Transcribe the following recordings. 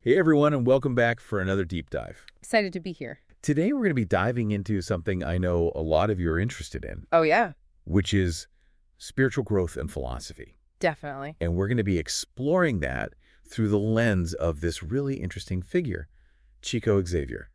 Hey everyone, and welcome back for another deep dive. Excited to be here. Today we're going to be diving into something I know a lot of you are interested in, Oh, yeah, which is spiritual growth and philosophy. definitely. And we're going to be exploring that through the lens of this really interesting figure, Chico Xavier.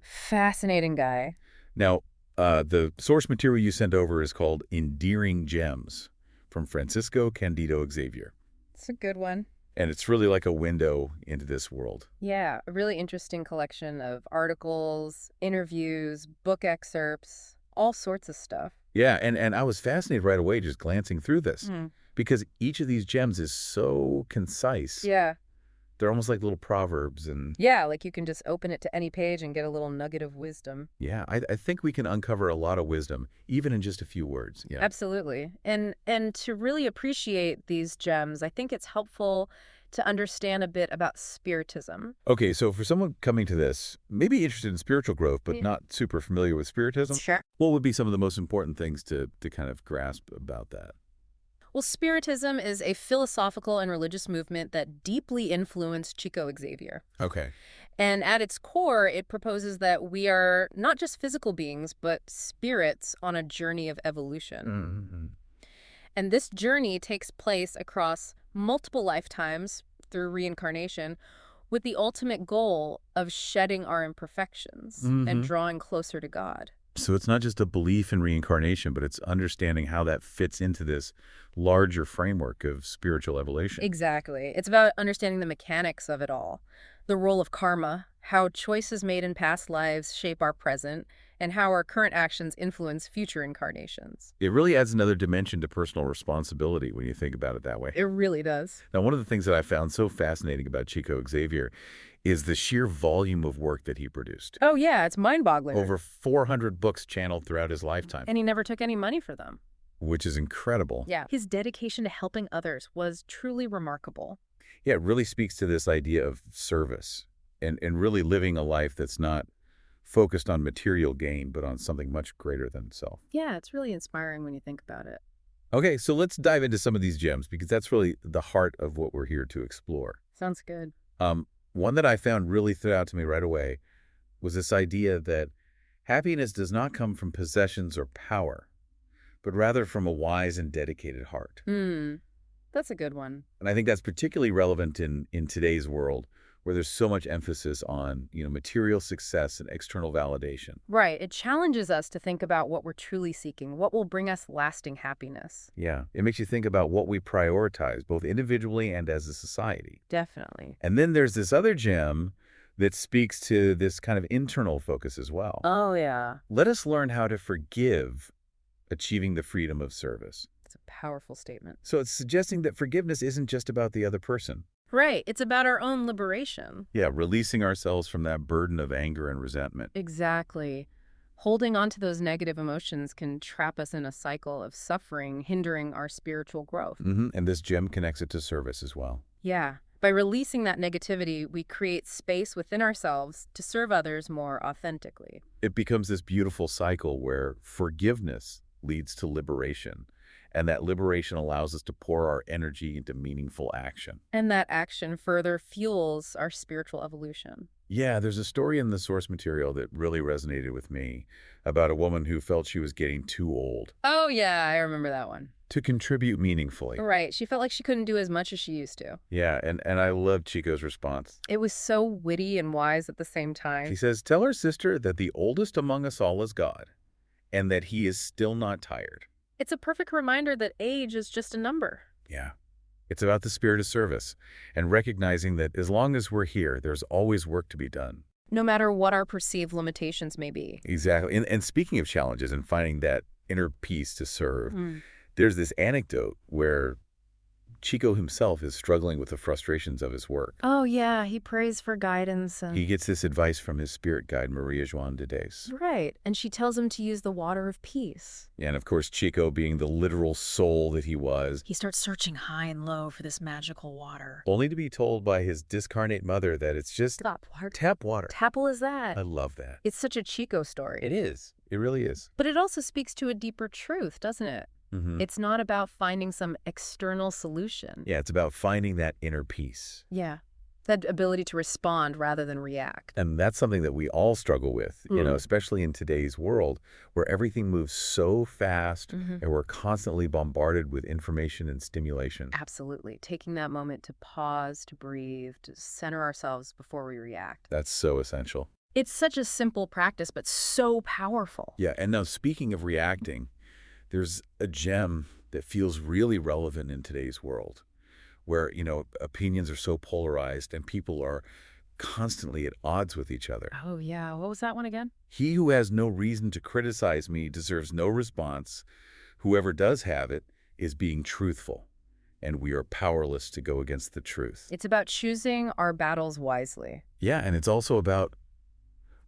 Fascinating guy. Now, the source material you sent over is called Endearing Gems from Francisco Cândido Xavier. It's a good one. And it's really like a window into this world. Yeah, a really interesting collection of articles, interviews, book excerpts, all sorts of stuff. Yeah, and I was fascinated right away just glancing through this Mm. because each of these gems is so concise. Yeah. They're almost like little proverbs. And Yeah, like you can just open it to any page and get a little nugget of wisdom. yeah, I think we can uncover a lot of wisdom, even in just a few words. Yeah. Absolutely. And to really appreciate these gems, I think it's helpful to understand a bit about Spiritism. Okay, so for someone coming to this, maybe interested in spiritual growth, but Yeah. not super familiar with Spiritism, Sure. what would be some of the most important things to kind of grasp about that? Well, Spiritism is a philosophical and religious movement that deeply influenced Chico Xavier. Okay. And at its core, it proposes that we are not just physical beings, but spirits on a journey of evolution. Mm-hmm. And this journey takes place across multiple lifetimes through reincarnation, with the ultimate goal of shedding our imperfections and drawing closer to God. So it's not just a belief in reincarnation, but it's understanding how that fits into this larger framework of spiritual evolution. Exactly. It's about understanding the mechanics of it all, the role of karma, how choices made in past lives shape our present, and how our current actions influence future incarnations. It really adds another dimension to personal responsibility when you think about it that way. It really does. Now, one of the things that I found so fascinating about Chico Xavier is the sheer volume of work that he produced. Oh, yeah, it's mind-boggling. Over 400 books channeled throughout his lifetime, And he never took any money for them. which is incredible. Yeah. His dedication to helping others was truly remarkable. Yeah, it really speaks to this idea of service and really living a life that's not focused on material gain, but on something much greater than itself. Yeah, it's really inspiring when you think about it. Okay, so let's dive into some of these gems because that's really the heart of what we're here to explore. Sounds good. One that I found really stood out to me right away was this idea that happiness does not come from possessions or power, but rather from a wise and dedicated heart. That's a good one. And I think that's particularly relevant in today's world where there's so much emphasis on, material success and external validation. Right. It challenges us to think about what we're truly seeking, what will bring us lasting happiness. Yeah, it makes you think about what we prioritize, both individually and as a society. Definitely. And then there's this other gem that speaks to this kind of internal focus as well. Oh, yeah. Let us learn how to forgive, achieving the freedom of service. It's a powerful statement. So it's suggesting that forgiveness isn't just about the other person. Right. It's about our own liberation. Yeah, releasing ourselves from that burden of anger and resentment. Exactly. Holding on to those negative emotions can trap us in a cycle of suffering, hindering our spiritual growth. And this gem connects it to service as well. Yeah. By releasing that negativity, we create space within ourselves to serve others more authentically. It becomes this beautiful cycle where forgiveness leads to liberation, and that liberation allows us to pour our energy into meaningful action. And that action further fuels our spiritual evolution. Yeah, there's a story in the source material that really resonated with me about a woman who felt she was getting too old Oh, yeah, I remember that one. to contribute meaningfully. Right. She felt like she couldn't do as much as she used to. Yeah, and I loved Chico's response. It was so witty and wise at the same He time. says, "Tell her sister that the oldest among us all is God, and that he is still not tired." It's a perfect reminder that age is just a number. Yeah. It's about the spirit of service and recognizing that as long as we're here, there's always work to be done. No matter what our perceived limitations may be. Exactly. And speaking of challenges and finding that inner peace to serve, there's this anecdote where Chico himself is struggling with the frustrations of his work. Oh, yeah, he prays for guidance. He gets this advice from his spirit guide, Maria Joan de Deis. Right, and she tells him to use the water of peace. And of course, Chico, being the literal soul that he was, He starts searching high and low for this magical water. only to be told by his discarnate mother that it's just Tap water. tap water. Tapple is that? I love that. It's such a Chico story. It is. It really is. But it also speaks to a deeper truth, doesn't it? It's not about finding some external solution. Yeah, it's about finding that inner peace. Yeah. That ability to respond rather than react. And that's something that we all struggle with, especially in today's world where everything moves so fast and we're constantly bombarded with information and stimulation. Absolutely. Taking that moment to pause, to breathe, to center ourselves before we react. That's so essential. It's such a simple practice, but so powerful. Yeah, and now speaking of reacting, there's a gem that feels really relevant in today's world where, opinions are so polarized and people are constantly at odds with each other. Oh, yeah. What was that one again? He who has no reason to criticize me deserves no response. Whoever does have it is being truthful, and we are powerless to go against the truth. It's about choosing our battles wisely. Yeah, and it's also about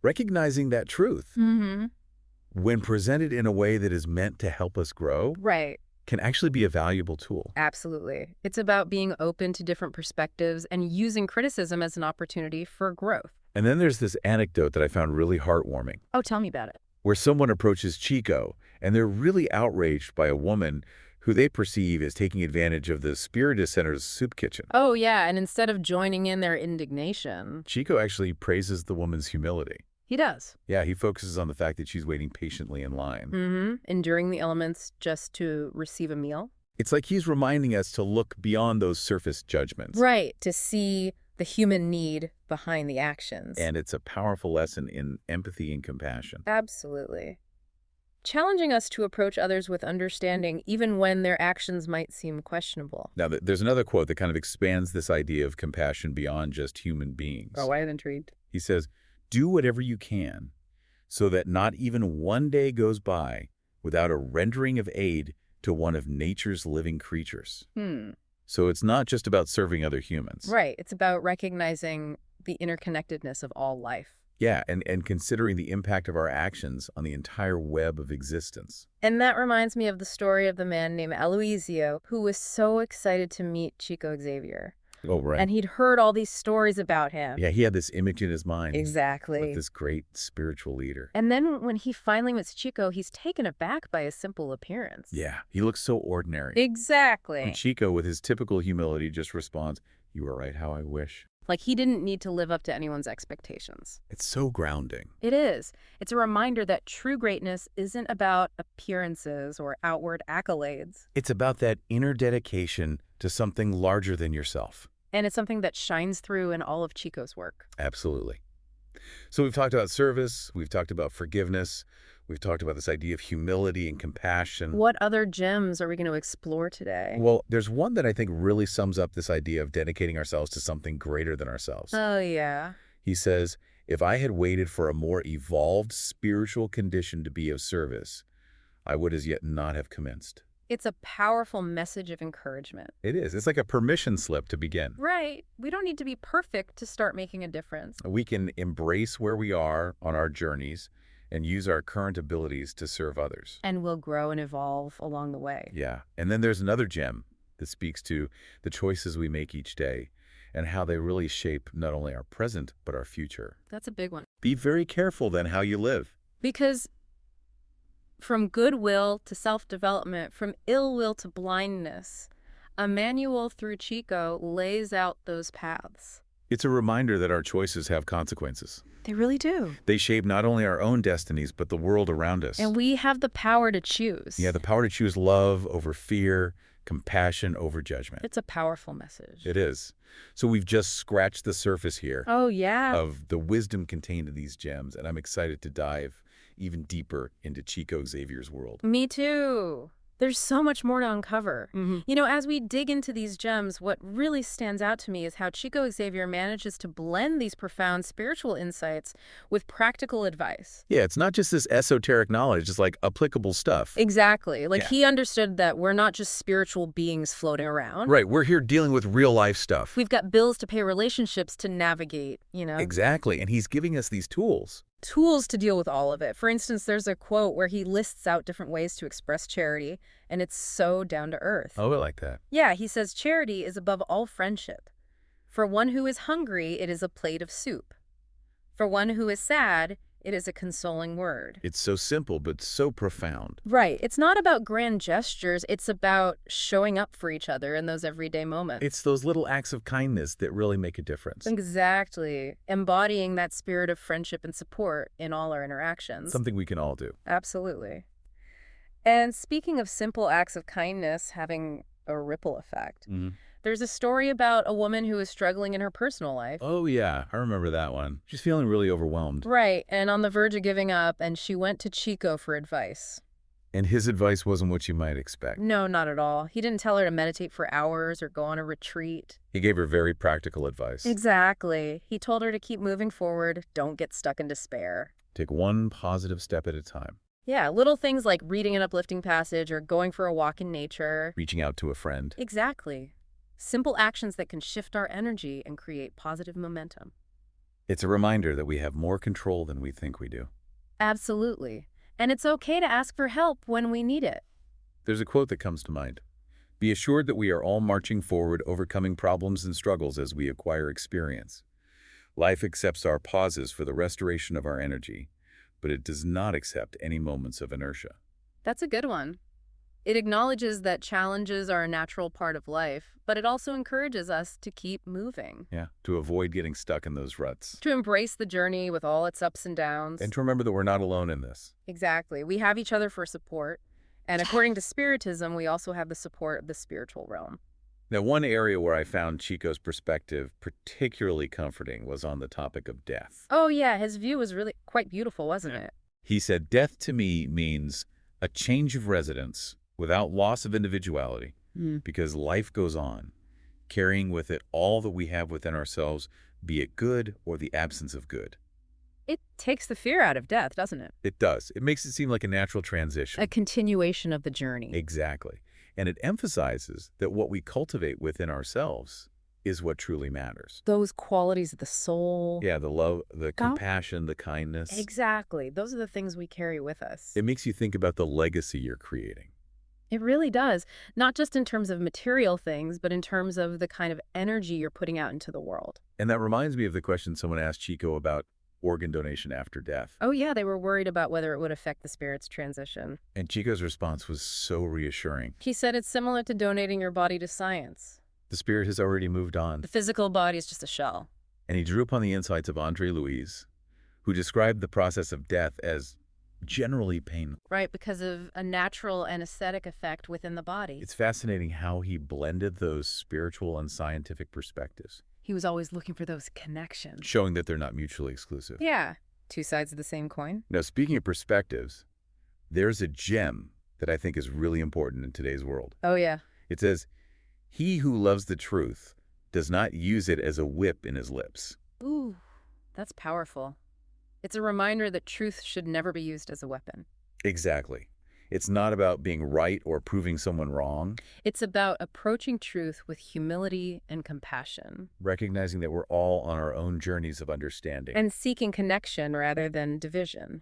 recognizing that truth when presented in a way that is meant to help us grow. Right. Can actually be a valuable tool. Absolutely. It's about being open to different perspectives and using criticism as an opportunity for growth. And then there's this anecdote that I found really heartwarming, Oh, tell me about it. where someone approaches Chico, and they're really outraged by a woman who they perceive as taking advantage of the Spiritism Center's soup kitchen. Oh, yeah, and instead of joining in their indignation, Chico actually praises the woman's humility. he does. Yeah, he focuses on the fact that she's waiting patiently in line. Enduring the elements just to receive a meal. It's like he's reminding us to look beyond those surface judgments. Right, to see the human need behind the actions. And it's a powerful lesson in empathy and compassion. Absolutely. Challenging us to approach others with understanding even when their actions might seem questionable. Now, there's another quote that kind of expands this idea of compassion beyond just human beings. Oh, I'm intrigued. He says, "Do whatever you can so that not even one day goes by without a rendering of aid to one of nature's living creatures." So it's not just about serving other humans. Right. It's about recognizing the interconnectedness of all life. Yeah, and considering the impact of our actions on the entire web of existence. And that reminds me of the story of the man named Aloisio, who was so excited to meet Chico Xavier. Oh, right. And he'd heard all these stories about him. Yeah, he had this image in his mind. Exactly. With this great spiritual leader. And then when he finally meets Chico, he's taken aback by his simple appearance. Yeah, he looks so ordinary. Exactly. And Chico, with his typical humility, just responds, "You are right how I wish." Like he didn't need to live up to anyone's expectations. It's so grounding. It is. It's a reminder that true greatness isn't about appearances or outward accolades. It's about that inner dedication to something larger than yourself. And it's something that shines through in all of Chico's work. Absolutely. So we've talked about service, we've talked about forgiveness, we've talked about this idea of humility and compassion. What other gems are we going to explore today? Well, there's one that I think really sums up this idea of dedicating ourselves to something greater than ourselves. Oh, yeah. He says, "If I had waited for a more evolved spiritual condition to be of service, I would as yet not have commenced." It's a powerful message of encouragement. It is. It's like a permission slip to begin. Right. We don't need to be perfect to start making a difference. We can embrace where we are on our journeys and use our current abilities to serve others. And we'll grow and evolve along the way. Yeah. And then there's another gem that speaks to the choices we make each day and how they really shape not only our present, but our future. That's a big one. Be very careful then how you live. Because from goodwill to self-development, from ill will to blindness, a manual through Chico lays out those paths. It's a reminder that our choices have consequences. They really do. They shape not only our own destinies, but the world around us. And we have the power to choose. Yeah, the power to choose love over fear, compassion over judgment. It's a powerful message. It is. So we've just scratched the surface here Oh, yeah. of the wisdom contained in these gems, and I'm excited to dive even deeper into Chico Xavier's world. Me too. There's so much more to uncover. You know, as we dig into these gems, what really stands out to me is how Chico Xavier manages to blend these profound spiritual insights with practical advice. Yeah, it's not just this esoteric knowledge, it's like applicable stuff. Exactly. Like Yeah. he understood that we're not just spiritual beings floating around. Right, we're here dealing with real life stuff. We've got bills to pay, relationships to navigate, Exactly, and he's giving us these tools. tools to deal with all of it. For instance, there's a quote where he lists out different ways to express charity, and it's so down to earth. Oh, I like that. Yeah, he says charity is above all friendship. For one who is hungry, it is a plate of soup. For one who is sad, It is a consoling word. It's so simple, but so profound. Right. It's not about grand gestures. It's about showing up for each other in those everyday moments. It's those little acts of kindness that really make a difference. Exactly. Embodying that spirit of friendship and support in all our interactions. Something we can all do. Absolutely. And speaking of simple acts of kindness having a ripple effect, there's a story about a woman who was struggling in her personal life. Oh, yeah. I remember that one. She's feeling really overwhelmed. Right, and on the verge of giving up, and she went to Chico for advice. And his advice wasn't what you might expect. No, not at all. He didn't tell her to meditate for hours or go on a retreat. He gave her very practical advice. Exactly. He told her to keep moving forward, don't get stuck in despair. Take one positive step at a time. Yeah, little things like reading an uplifting passage or going for a walk in nature. Reaching out to a friend. Exactly. Simple actions that can shift our energy and create positive momentum. It's a reminder that we have more control than we think we do. Absolutely. And it's okay to ask for help when we need it. There's a quote that comes to mind. Be assured that we are all marching forward, overcoming problems and struggles as we acquire experience. Life accepts our pauses for the restoration of our energy, but it does not accept any moments of inertia. That's a good one. It acknowledges that challenges are a natural part of life, but it also encourages us to keep moving. Yeah, to avoid getting stuck in those ruts. To embrace the journey with all its ups and downs. And to remember that we're not alone in this. Exactly. We have each other for support. And according to Spiritism, we also have the support of the spiritual realm. Now, one area where I found Chico's perspective particularly comforting was on the topic of death. Oh, yeah. His view was really quite beautiful, wasn't it? He said, death to me means a change of residence without loss of individuality, because life goes on, carrying with it all that we have within ourselves, be it good or the absence of good. It takes the fear out of death, doesn't it? It does. It makes it seem like a natural transition. A continuation of the journey. Exactly. And it emphasizes that what we cultivate within ourselves is what truly matters. Those qualities of the soul. Yeah, the love, the compassion, the kindness. Exactly. Those are the things we carry with us. It makes you think about the legacy you're creating. It really does. Not just in terms of material things, but in terms of the kind of energy you're putting out into the world. And that reminds me of the question someone asked Chico about organ donation after death. Oh, yeah, they were worried about whether it would affect the spirit's transition. And Chico's response was so reassuring. He said it's similar to donating your body to science. The spirit has already moved on. The physical body is just a shell. And he drew upon the insights of Andre Louise, who described the process of death as generally painless. Right, because of a natural anesthetic effect within the body. It's fascinating how he blended those spiritual and scientific perspectives. He was always looking for those connections. Showing that they're not mutually exclusive. Yeah, two sides of the same coin. Now, speaking of perspectives, there's a gem that I think is really important in today's world. Oh, yeah. It says, he who loves the truth does not use it as a whip in his lips. Ooh, that's powerful. It's a reminder that truth should never be used as a weapon. Exactly. It's not about being right or proving someone wrong. It's about approaching truth with humility and compassion. Recognizing that we're all on our own journeys of understanding. And seeking connection rather than division.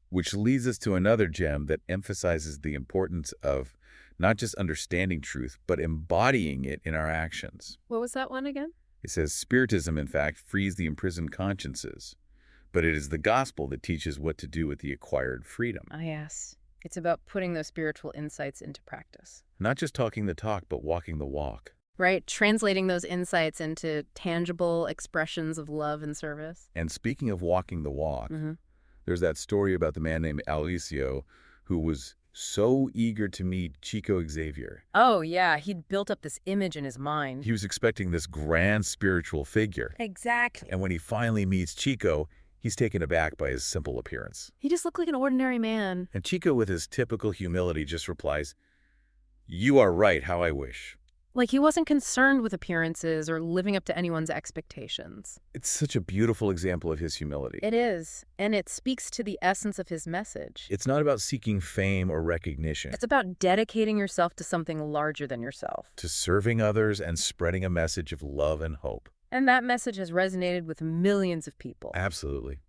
Which leads us to another gem that emphasizes the importance of not just understanding truth, but embodying it in our actions. What was that one again? It says, Spiritism, in fact, frees the imprisoned consciences, but it is the gospel that teaches what to do with the acquired freedom. Ah, yes. It's about putting those spiritual insights into practice. Not just talking the talk, but walking the walk. Right, translating those insights into tangible expressions of love and service. And speaking of walking the walk, there's that story about the man named Alicio who was so eager to meet Chico Xavier. Oh, yeah, he'd built up this image in his mind. He was expecting this grand spiritual figure. Exactly. And when he finally meets Chico, he's taken aback by his simple appearance. He just looked like an ordinary man. And Chico, with his typical humility, just replies, "You are right, how I wish." Like he wasn't concerned with appearances or living up to anyone's expectations. It's such a beautiful example of his humility. It is, and it speaks to the essence of his message. It's not about seeking fame or recognition. It's about dedicating yourself to something larger than yourself. To serving others and spreading a message of love and hope. And that message has resonated with millions of people. Absolutely.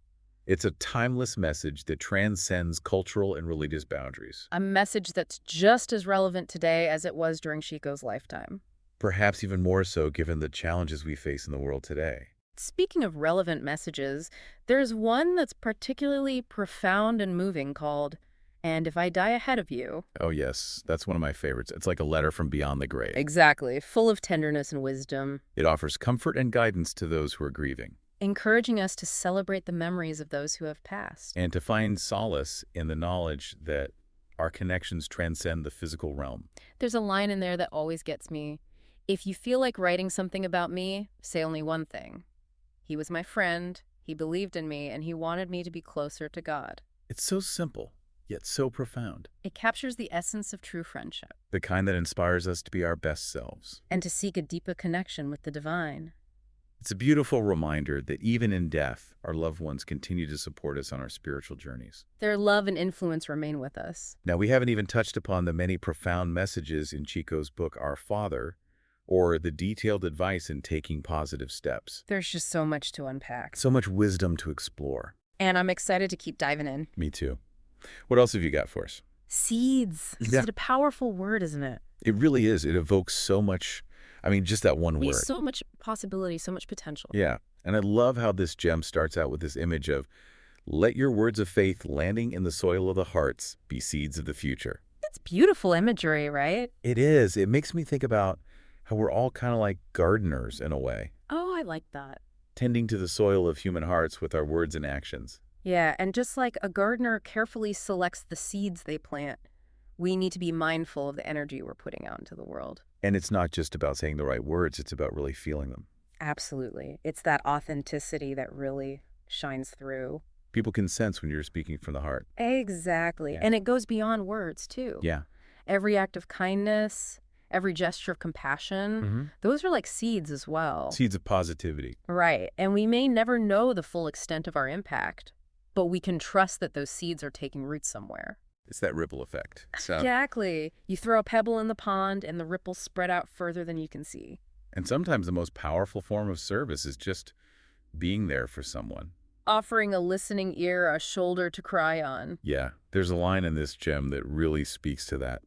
It's a timeless message that transcends cultural and religious boundaries. A message that's just as relevant today as it was during Chico's lifetime. Perhaps even more so given the challenges we face in the world today. Speaking of relevant messages, there's one that's particularly profound and moving called, "And If I Die Ahead of You." Oh, yes, that's one of my favorites. It's like a letter from beyond the grave. Exactly, full of tenderness and wisdom, It offers comfort and guidance to those who are grieving, encouraging us to celebrate the memories of those who have passed. and to find solace in the knowledge that our connections transcend the physical realm. There's a line in there that always gets me. "If you feel like writing something about me, say only one thing. He was my friend, he believed in me, and he wanted me to be closer to God." It's so simple, yet so profound. It captures the essence of true friendship, The kind that inspires us to be our best selves. and to seek a deeper connection with the divine. It's a beautiful reminder that even in death, our loved ones continue to support us on our spiritual journeys. Their love and influence remain with us. Now, we haven't even touched upon the many profound messages in Chico's book, Our Father, or the detailed advice in taking positive steps. There's just so much to unpack. So much wisdom to explore. And I'm excited to keep diving in. Me too. What else have you got for us? Seeds. Yeah. It's a powerful word, isn't it? It really is. It evokes so much, just that one We word. have so much possibility, so much potential. Yeah. And I love how this gem starts out with this image of, let your words of faith landing in the soil of the hearts be seeds of the future. It's beautiful imagery, right? It is. It makes me think about how we're all kind of like gardeners in a way, Oh, I like that. tending to the soil of human hearts with our words and actions. Yeah, and just like a gardener carefully selects the seeds they plant, we need to be mindful of the energy we're putting out into the world. And it's not just about saying the right words, it's about really feeling them. Absolutely. It's that authenticity that really shines through. People can sense when you're speaking from the heart. Exactly. Yeah. And it goes beyond words, too. Yeah. Every act of kindness, every gesture of compassion, those are like seeds as well. Seeds of positivity. Right. And we may never know the full extent of our impact, but we can trust that those seeds are taking root somewhere. It's that ripple effect. So, Exactly. You throw a pebble in the pond and the ripples spread out further than you can see. and sometimes the most powerful form of service is just being there for someone. Offering a listening ear, a shoulder to cry on. Yeah, there's a line in this gem that really speaks to that.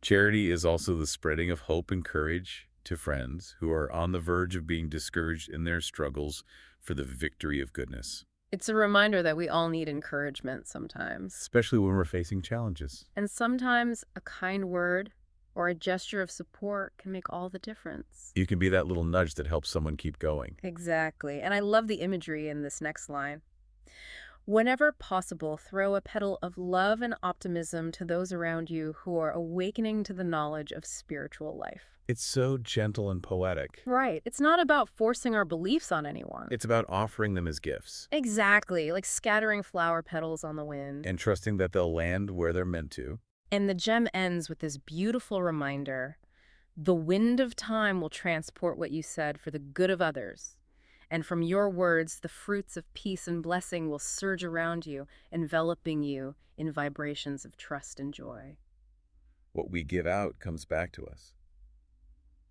Charity is also the spreading of hope and courage to friends who are on the verge of being discouraged in their struggles for the victory of goodness, It's a reminder that we all need encouragement sometimes. especially when we're facing challenges. And sometimes a kind word or a gesture of support can make all the difference. You can be that little nudge that helps someone keep going. Exactly. And I love the imagery in this next line. Whenever possible, throw a petal of love and optimism to those around you who are awakening to the knowledge of spiritual life. It's so gentle and poetic. Right. It's not about forcing our beliefs on anyone. It's about offering them as gifts Exactly. Like scattering flower petals on the wind. and trusting that they'll land where they're meant to. And the gem ends with this beautiful reminder. The wind of time will transport what you said for the good of others. And from your words, the fruits of peace and blessing will surge around you, enveloping you in vibrations of trust and joy. What we give out comes back to us.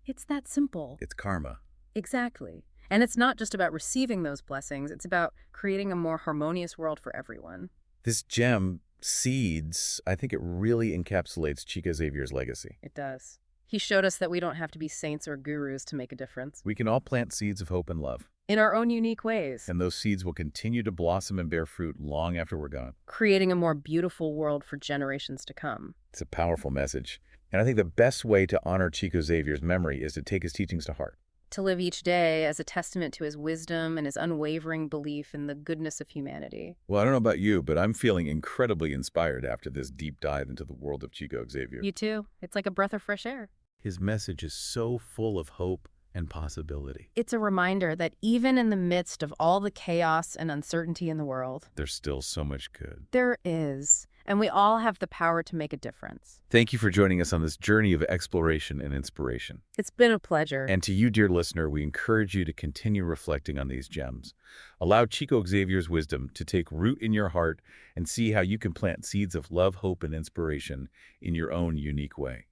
It's that simple. It's karma. Exactly. And it's not just about receiving those blessings, it's about creating a more harmonious world for everyone. This gem, seeds, I think it really encapsulates Chico Xavier's legacy. It does. He showed us that we don't have to be saints or gurus to make a difference. We can all plant seeds of hope and love, In our own unique ways. and those seeds will continue to blossom and bear fruit long after we're gone. Creating a more beautiful world for generations to come. It's a powerful message. And I think the best way to honor Chico Xavier's memory is to take his teachings to heart. To live each day as a testament to his wisdom and his unwavering belief in the goodness of humanity. Well, I don't know about you, but I'm feeling incredibly inspired after this deep dive into the world of Chico Xavier. You too. It's like a breath of fresh air. His message is so full of hope and possibility. It's a reminder that even in the midst of all the chaos and uncertainty in the world, There's still so much good. there is, and we all have the power to make a difference. Thank you for joining us on this journey of exploration and inspiration. It's been a pleasure. And to you, dear listener, we encourage you to continue reflecting on these gems. Allow Chico Xavier's wisdom to take root in your heart and see how you can plant seeds of love, hope, and inspiration in your own unique way.